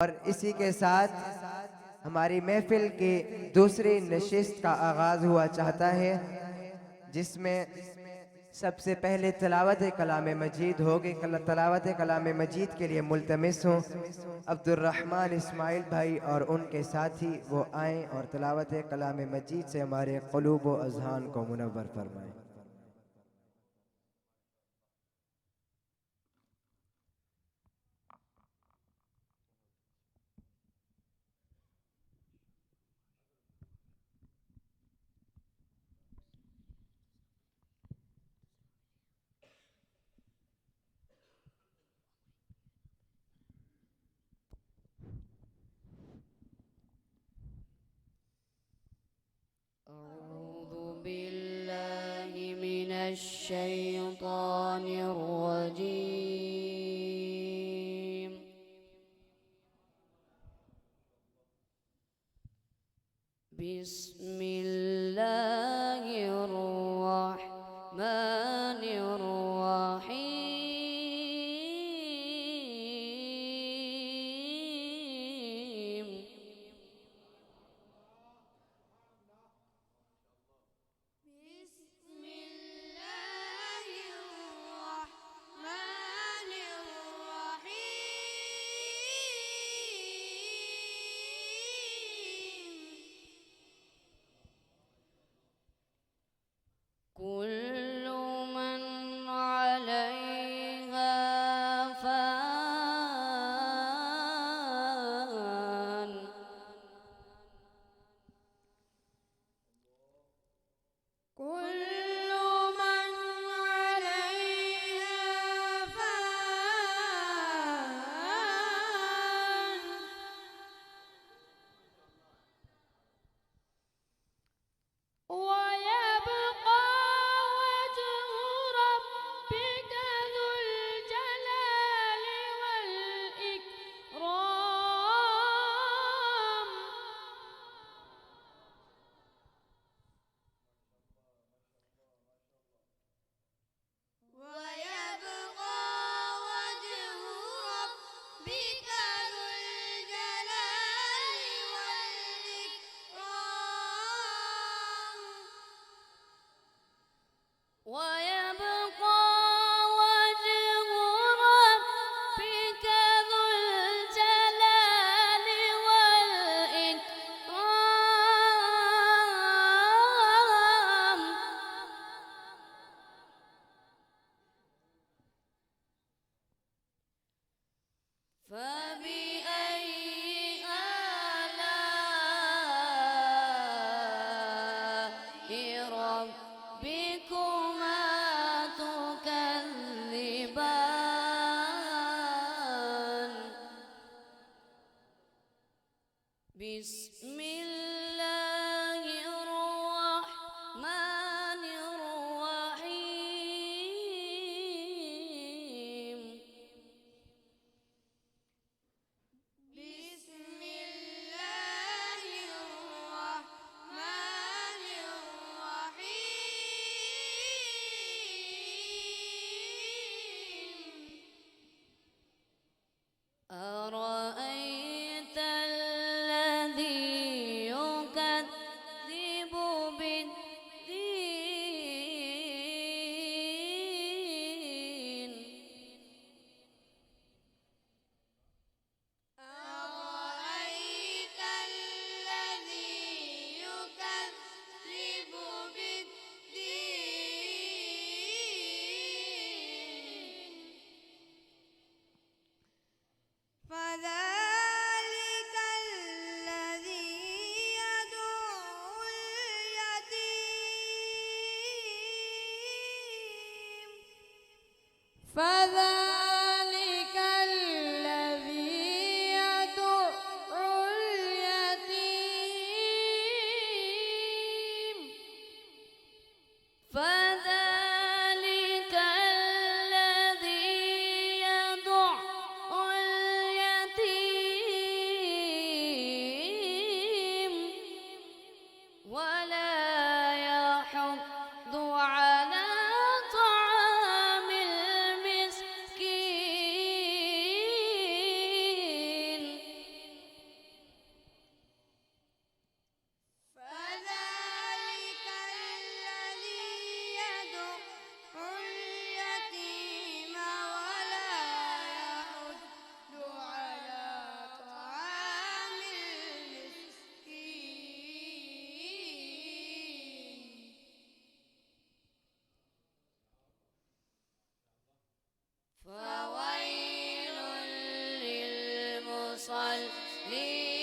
और इसी के साथ हमारी महफिल के दूसरी नशिस्त का आगाज हुआ चाहता है, जिसमें सबसे पहले तलावत कलाम मजीद होगी। तलावत कलाम मजीद के लिए मुल्तमिस हूँ अब्दुर्रहमान इस्माइल भाई और उनके साथी वो आएँ और तलावत कलाम मजीद से हमारे क़ुलूब व अज़हान को मुनव्वर फरमाएँ। أعوذ بالله من الشيطان الرجيم. بسم الله الرحمن الرحيم. بسم الله الرحمن الرحيم. كل من عليها فان. كل من عليها فان. ويبقى وجه ربك ذو الجلال والإكرام. ويبقى وجه ربك ذو الجلال والإكرام. ويبقى وجه ربك ذو الجلال والإكرام. فبأي آلاء ربكما تكذبان. بسم الله الرحمن الرحيم. بسم الله الرحمن الرحيم. أرأيت الذي لله